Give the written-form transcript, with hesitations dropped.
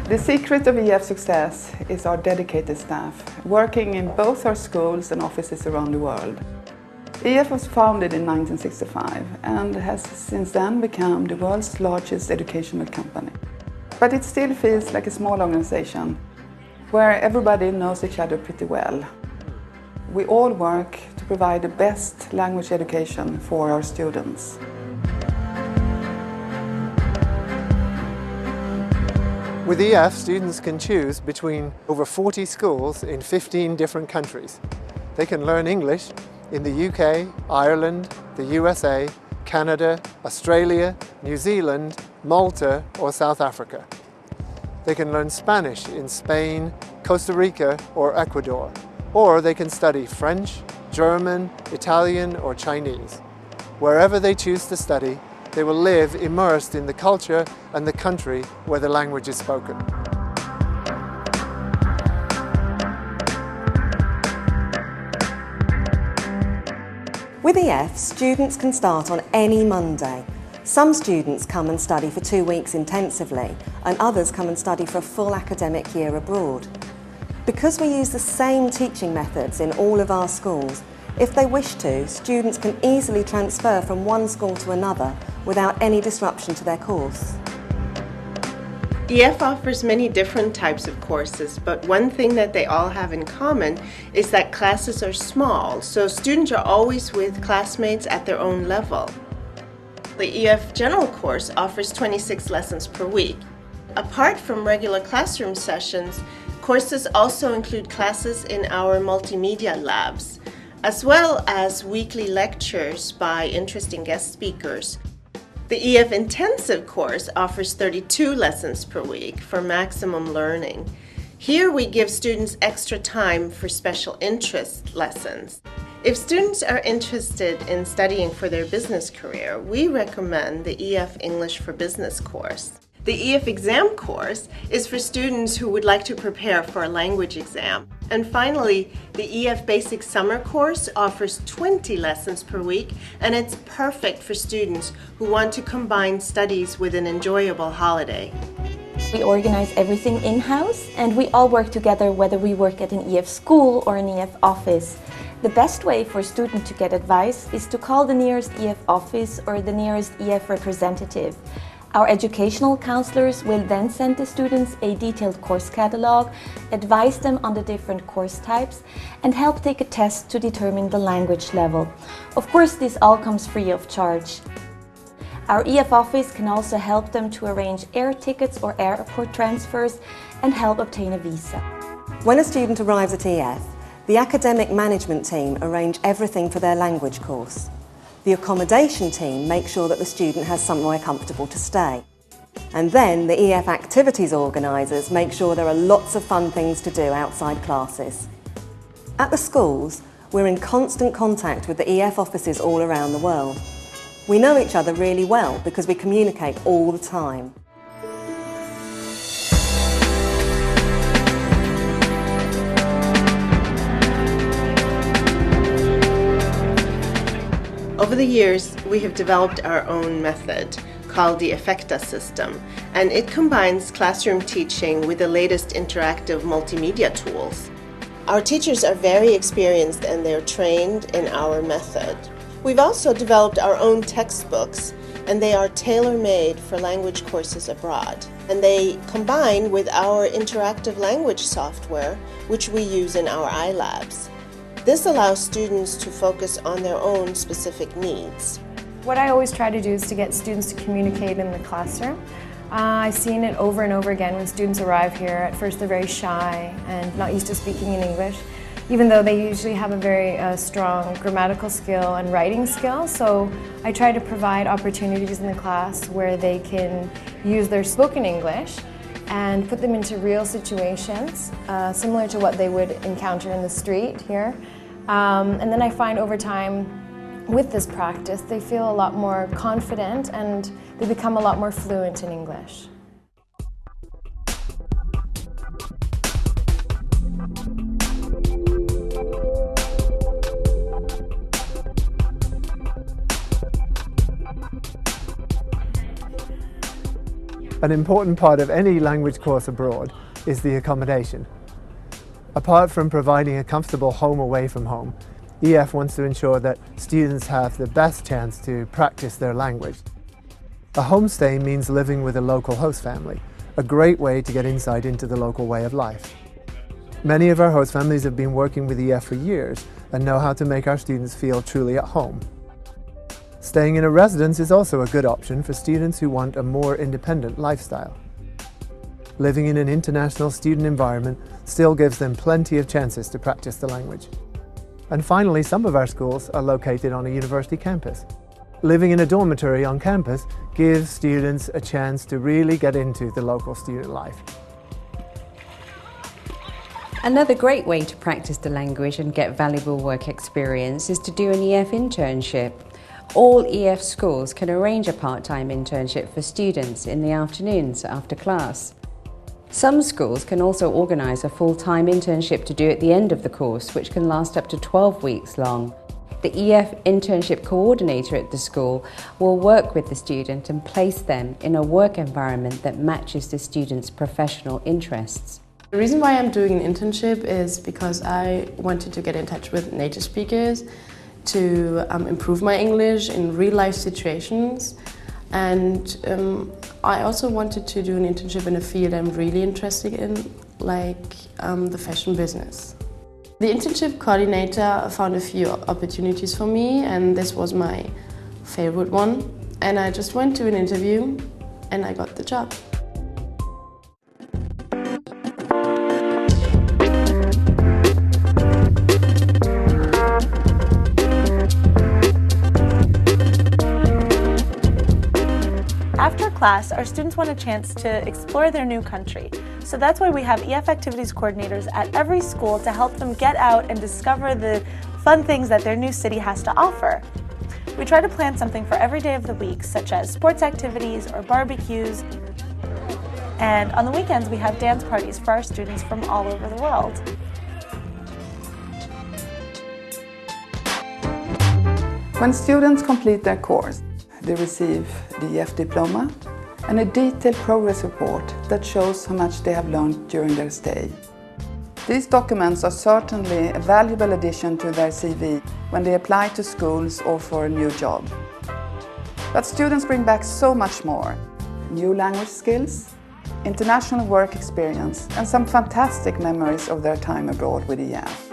The secret of EF success is our dedicated staff, working in both our schools and offices around the world. EF was founded in 1965 and has since then become the world's largest educational company. But it still feels like a small organization, where everybody knows each other pretty well. We all work to provide the best language education for our students. With EF, students can choose between over 40 schools in 15 different countries. They can learn English in the UK, Ireland, the USA, Canada, Australia, New Zealand, Malta or South Africa. They can learn Spanish in Spain, Costa Rica or Ecuador. Or they can study French, German, Italian or Chinese. Wherever they choose to study, they will live immersed in the culture and the country where the language is spoken. With EF, students can start on any Monday. Some students come and study for 2 weeks intensively, and others come and study for a full academic year abroad. Because we use the same teaching methods in all of our schools, if they wish to, students can easily transfer from one school to another without any disruption to their course. EF offers many different types of courses, but one thing that they all have in common is that classes are small, so students are always with classmates at their own level. The EF General course offers 26 lessons per week. Apart from regular classroom sessions, courses also include classes in our multimedia labs, as well as weekly lectures by interesting guest speakers. The EF Intensive course offers 32 lessons per week for maximum learning. Here we give students extra time for special interest lessons. If students are interested in studying for their business career, we recommend the EF English for Business course. The EF Exam course is for students who would like to prepare for a language exam. And finally, the EF Basic Summer course offers 20 lessons per week, and it's perfect for students who want to combine studies with an enjoyable holiday. We organize everything in-house, and we all work together whether we work at an EF school or an EF office. The best way for a student to get advice is to call the nearest EF office or the nearest EF representative. Our educational counselors will then send the students a detailed course catalog, advise them on the different course types, and help take a test to determine the language level. Of course, this all comes free of charge. Our EF office can also help them to arrange air tickets or airport transfers and help obtain a visa. When a student arrives at EF, the academic management team arrange everything for their language course. The accommodation team makes sure that the student has somewhere comfortable to stay. And then the EF activities organisers make sure there are lots of fun things to do outside classes. At the schools, we're in constant contact with the EF offices all around the world. We know each other really well because we communicate all the time. Over the years, we have developed our own method called the Effecta system, and it combines classroom teaching with the latest interactive multimedia tools. Our teachers are very experienced and they're trained in our method. We've also developed our own textbooks, and they are tailor-made for language courses abroad. And they combine with our interactive language software, which we use in our iLabs. This allows students to focus on their own specific needs. What I always try to do is to get students to communicate in the classroom. I've seen it over and over again when students arrive here. At first they're very shy and not used to speaking in English, even though they usually have a very strong grammatical skill and writing skill. So I try to provide opportunities in the class where they can use their spoken English and put them into real situations, similar to what they would encounter in the street here. And then I find over time, with this practice, they feel a lot more confident and they become a lot more fluent in English. An important part of any language course abroad is the accommodation. Apart from providing a comfortable home away from home, EF wants to ensure that students have the best chance to practice their language. A homestay means living with a local host family, a great way to get insight into the local way of life. Many of our host families have been working with EF for years and know how to make our students feel truly at home. Staying in a residence is also a good option for students who want a more independent lifestyle. Living in an international student environment still gives them plenty of chances to practice the language. And finally, some of our schools are located on a university campus. Living in a dormitory on campus gives students a chance to really get into the local student life. Another great way to practice the language and get valuable work experience is to do an EF internship. All EF schools can arrange a part-time internship for students in the afternoons after class. Some schools can also organise a full-time internship to do at the end of the course, which can last up to 12 weeks long. The EF internship coordinator at the school will work with the student and place them in a work environment that matches the student's professional interests. The reason why I'm doing an internship is because I wanted to get in touch with native speakers to improve my English in real-life situations. And I also wanted to do an internship in a field I'm really interested in, like the fashion business. The internship coordinator found a few opportunities for me, and this was my favorite one. And I just went to an interview and I got the job. After class, our students want a chance to explore their new country. So that's why we have EF activities coordinators at every school to help them get out and discover the fun things that their new city has to offer. We try to plan something for every day of the week, such as sports activities or barbecues. And on the weekends, we have dance parties for our students from all over the world. When students complete their course, they receive the EF diploma and a detailed progress report that shows how much they have learned during their stay. These documents are certainly a valuable addition to their CV when they apply to schools or for a new job. But students bring back so much more: new language skills, international work experience, and some fantastic memories of their time abroad with EF.